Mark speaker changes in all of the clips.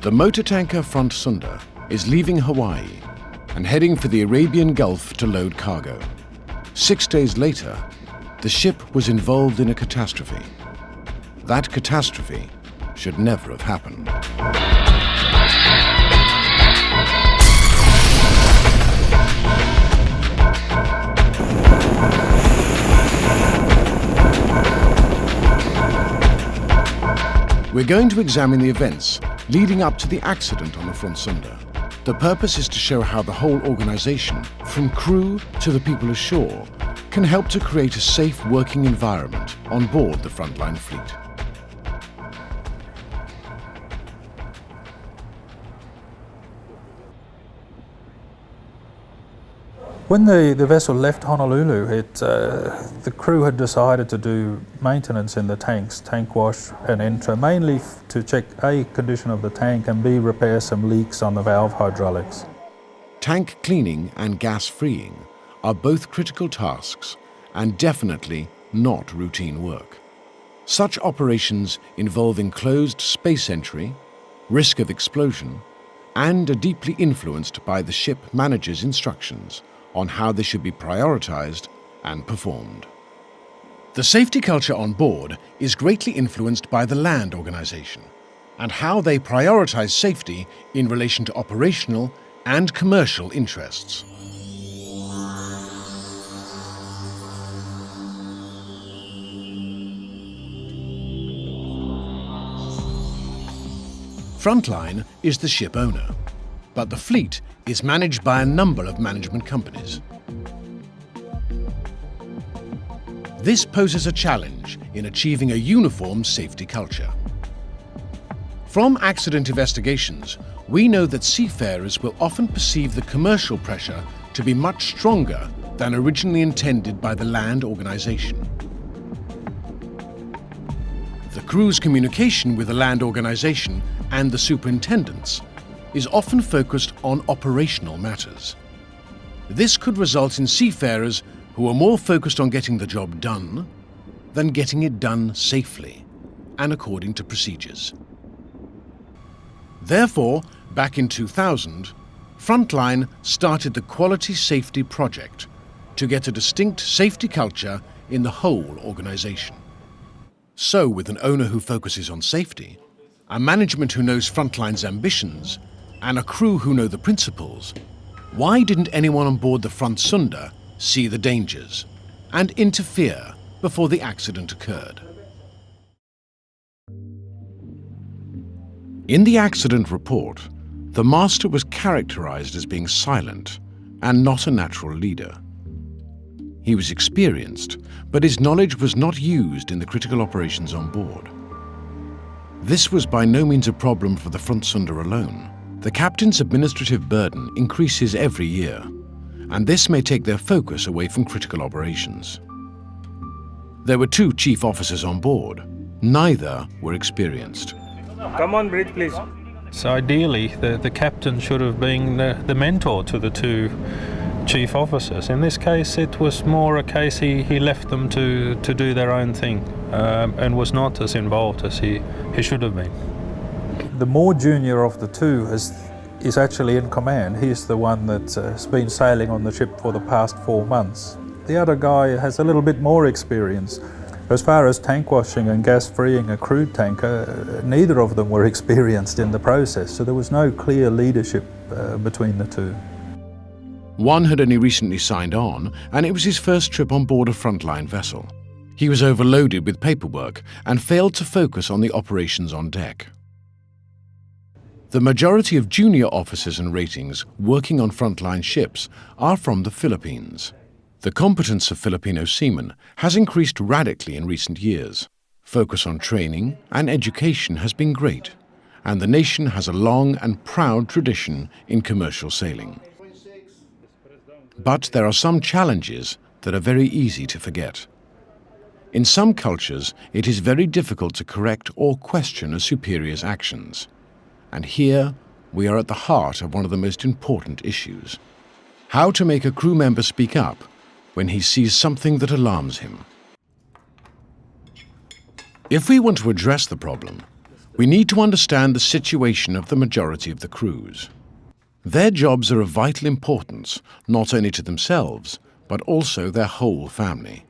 Speaker 1: The motor tanker Front Sunda is leaving Hawaii and heading for the Arabian Gulf to load cargo. 6 days later, the ship was involved in a catastrophe. That catastrophe should never have happened. We're going to examine the events leading up to the accident on the Front Sunda. The purpose is to show how the whole organization, from crew to the people ashore, can help to create a safe working environment on board the Frontline fleet.
Speaker 2: When the vessel left Honolulu, the crew had decided to do maintenance in the tanks, tank wash and entry, mainly to check A, condition of the tank, and B, repair some leaks on the valve hydraulics.
Speaker 1: Tank cleaning and gas freeing are both critical tasks and definitely not routine work. Such operations involve enclosed space entry, risk of explosion, and are deeply influenced by the ship manager's instructions on how they should be prioritized and performed. The safety culture on board is greatly influenced by the land organization and how they prioritize safety in relation to operational and commercial interests. Frontline is the ship owner, but the fleet is managed by a number of management companies. This poses a challenge in achieving a uniform safety culture. From accident investigations, we know that seafarers will often perceive the commercial pressure to be much stronger than originally intended by the land organization. The crew's communication with the land organization and the superintendents is often focused on operational matters. This could result in seafarers who are more focused on getting the job done than getting it done safely and according to procedures. Therefore, back in 2000, Frontline started the Quality Safety Project to get a distinct safety culture in the whole organization. So, with an owner who focuses on safety, a management who knows Frontline's ambitions, and a crew who know the principles, why didn't anyone on board the Front Sunda see the dangers and interfere before the accident occurred? In the accident report, the master was characterized as being silent and not a natural leader. He was experienced, but his knowledge was not used in the critical operations on board. This was by no means a problem for the Front Sunda alone. The captain's administrative burden increases every year, and this may take their focus away from critical operations. There were 2 chief officers on board. Neither were experienced.
Speaker 3: Come on, bridge, please.
Speaker 2: So ideally, the captain should have been the mentor to the 2 chief officers. In this case, it was more a case he left them to do their own thing and was not as involved as he should have been. The more junior of the 2 is actually in command. He's the one that has been sailing on the ship for the past 4 months. The other guy has a little bit more experience. As far as tank washing and gas freeing a crude tanker, neither of them were experienced in the process, so there was no clear leadership between the 2.
Speaker 1: One had only recently signed on, and it was his first trip on board a Frontline vessel. He was overloaded with paperwork and failed to focus on the operations on deck. The majority of junior officers and ratings working on Frontline ships are from the Philippines. The competence of Filipino seamen has increased radically in recent years. Focus on training and education has been great, and the nation has a long and proud tradition in commercial sailing. But there are some challenges that are very easy to forget. In some cultures, it is very difficult to correct or question a superior's actions. And here, we are at the heart of one of the most important issues. How to make a crew member speak up when he sees something that alarms him. If we want to address the problem, We need to understand the situation of the majority of the crews. Their jobs are of vital importance, not only to themselves, but also their whole family.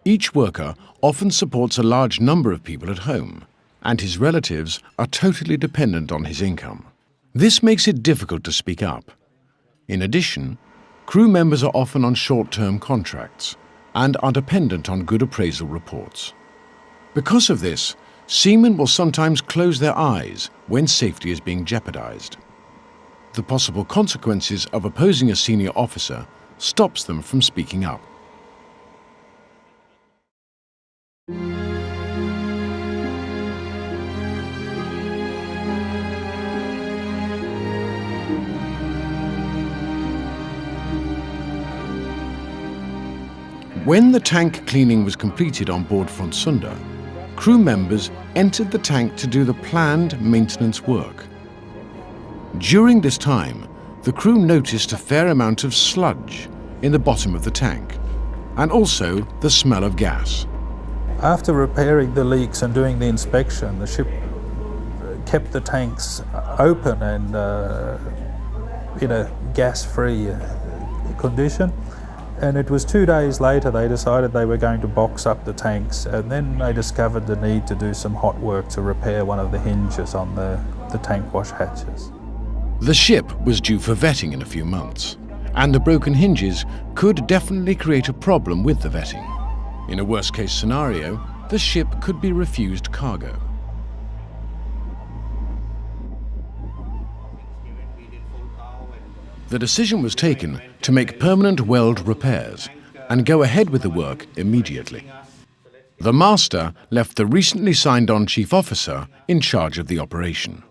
Speaker 1: Each worker often supports a large number of people at home, and his relatives are totally dependent on his income. This makes it difficult to speak up. In addition, crew members are often on short-term contracts and are dependent on good appraisal reports. Because of this, seamen will sometimes close their eyes when safety is being jeopardized. The possible consequences of opposing a senior officer stops them from speaking up. When the tank cleaning was completed on board Sunda, crew members entered the tank to do the planned maintenance work. During this time, the crew noticed a fair amount of sludge in the bottom of the tank, and also the smell of gas.
Speaker 3: After repairing the leaks and doing the inspection, the ship kept the tanks open and in a gas-free condition. And it was 2 days later they decided they were going to box up the tanks, and then they discovered the need to do some hot work to repair one of the hinges on the tank wash hatches.
Speaker 1: The ship was due for vetting in a few months, and the broken hinges could definitely create a problem with the vetting. In a worst-case scenario, the ship could be refused cargo. The decision was taken to make permanent weld repairs and go ahead with the work immediately. The master left the recently signed-on chief officer in charge of the operation.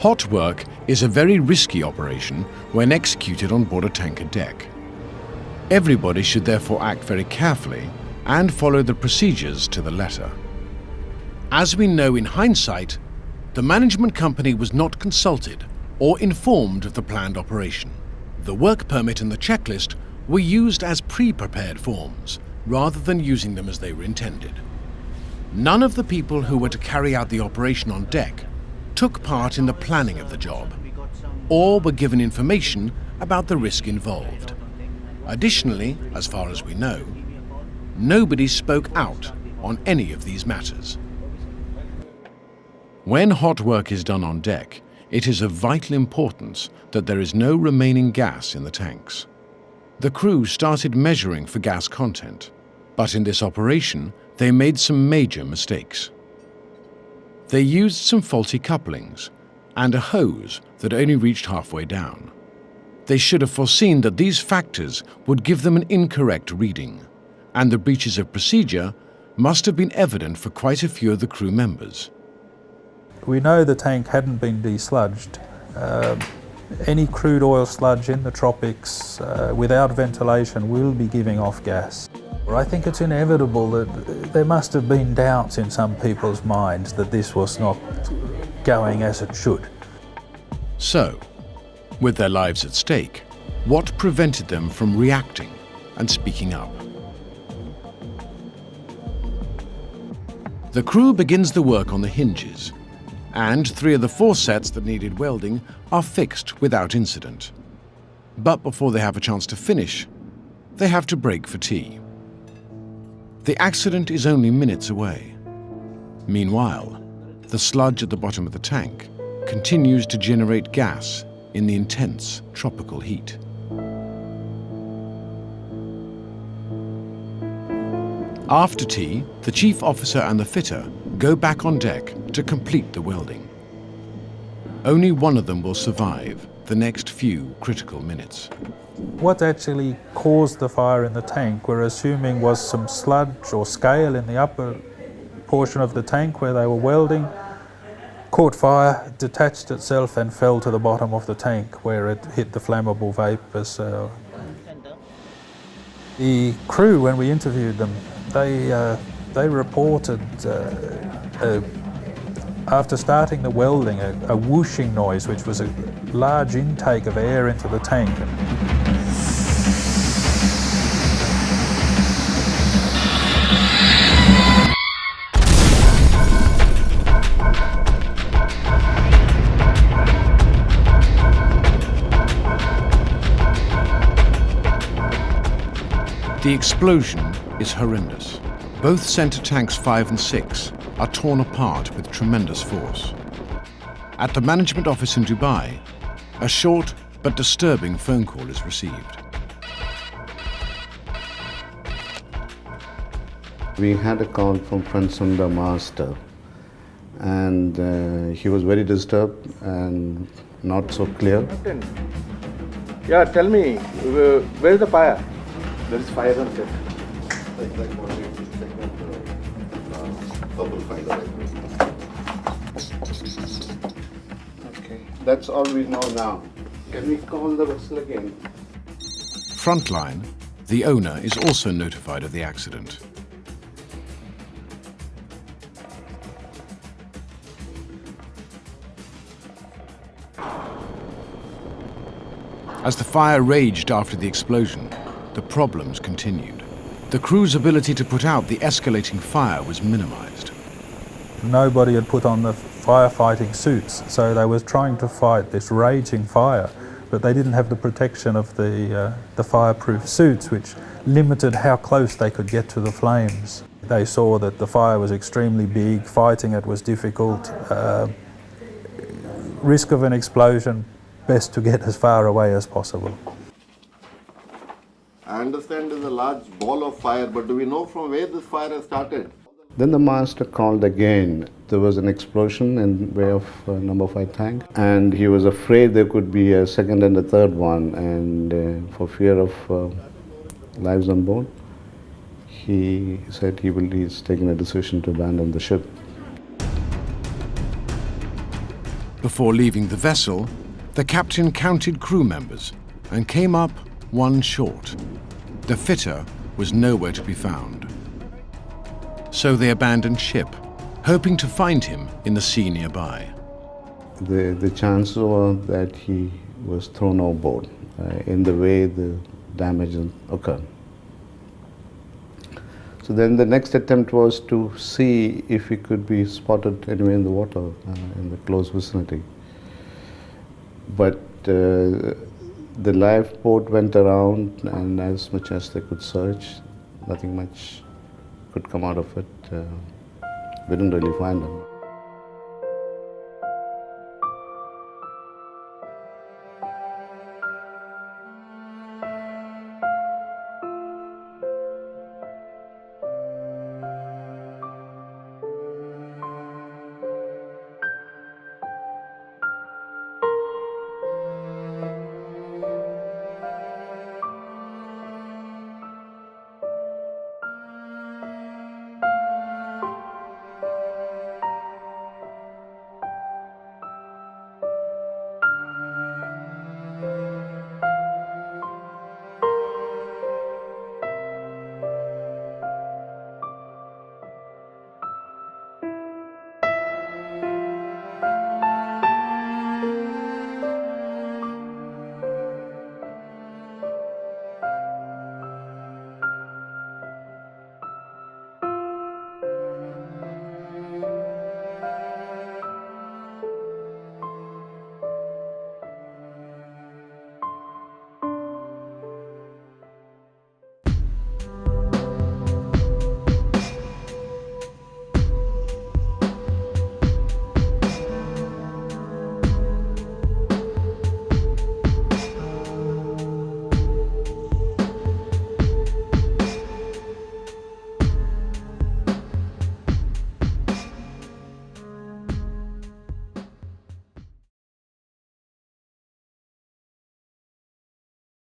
Speaker 1: Hot work is a very risky operation when executed on board a tanker deck. Everybody should therefore act very carefully and follow the procedures to the letter. As we know in hindsight, the management company was not consulted or informed of the planned operation. The work permit and the checklist were used as pre-prepared forms rather than using them as they were intended. None of the people who were to carry out the operation on deck took part in the planning of the job, or were given information about the risk involved. Additionally, as far as we know, nobody spoke out on any of these matters. When hot work is done on deck, it is of vital importance that there is no remaining gas in the tanks. The crew started measuring for gas content, but in this operation, they made some major mistakes. They used some faulty couplings and a hose that only reached halfway down. They should have foreseen that these factors would give them an incorrect reading, and the breaches of procedure must have been evident for quite a few of the crew members.
Speaker 3: We know the tank hadn't been desludged. Any crude oil sludge in the tropics without ventilation will be giving off gas. I think it's inevitable that there must have been doubts in some people's minds that this was not going as it should.
Speaker 1: So, with their lives at stake, what prevented them from reacting and speaking up? The crew begins the work on the hinges, and 3 of the 4 sets that needed welding are fixed without incident. But before they have a chance to finish, they have to break for tea. The accident is only minutes away. Meanwhile, the sludge at the bottom of the tank continues to generate gas in the intense tropical heat. After tea, the chief officer and the fitter go back on deck to complete the welding. Only one of them will survive the next few critical minutes.
Speaker 3: What actually caused the fire in the tank, we're assuming, was some sludge or scale in the upper portion of the tank where they were welding, caught fire, detached itself and fell to the bottom of the tank where it hit the flammable vapours. The crew, when we interviewed them, They reported after starting the welding a whooshing noise, which was a large intake of air into the tank.
Speaker 1: The explosion is horrendous. Both center tanks 5 and 6 are torn apart with tremendous force. At the management office in Dubai, a short but disturbing phone call is received.
Speaker 4: We had a call from friend Sunda master, and he was very disturbed and not so clear.
Speaker 5: Captain, yeah, tell me, where is the fire?
Speaker 4: There is fire on set. Okay, that's all we know now. Can we call the vessel again?
Speaker 1: Frontline, the owner, is also notified of the accident. As the fire raged after the explosion, the problems continued. The crew's ability to put out the escalating fire was minimized.
Speaker 3: Nobody had put on the firefighting suits, so they were trying to fight this raging fire, but they didn't have the protection of the fireproof suits, which limited how close they could get to the flames. They saw that the fire was extremely big, fighting it was difficult, risk of an explosion, best to get as far away as possible.
Speaker 6: I understand there's a large ball of fire, but do we know from where this fire has started?
Speaker 4: Then the master called again. There was an explosion in way of number 5 tank, and he was afraid there could be a second and a third one, and for fear of lives on board, he said he's taken a decision to abandon the ship.
Speaker 1: Before leaving the vessel, the captain counted crew members and came up one short. The fitter was nowhere to be found. So they abandoned ship, hoping to find him in the sea nearby.
Speaker 4: The chances were that he was thrown overboard in the way the damage occurred. So then the next attempt was to see if he could be spotted anywhere in the water in the close vicinity. But the lifeboat went around, and as much as they could search, nothing much could come out of it. We didn't really find him.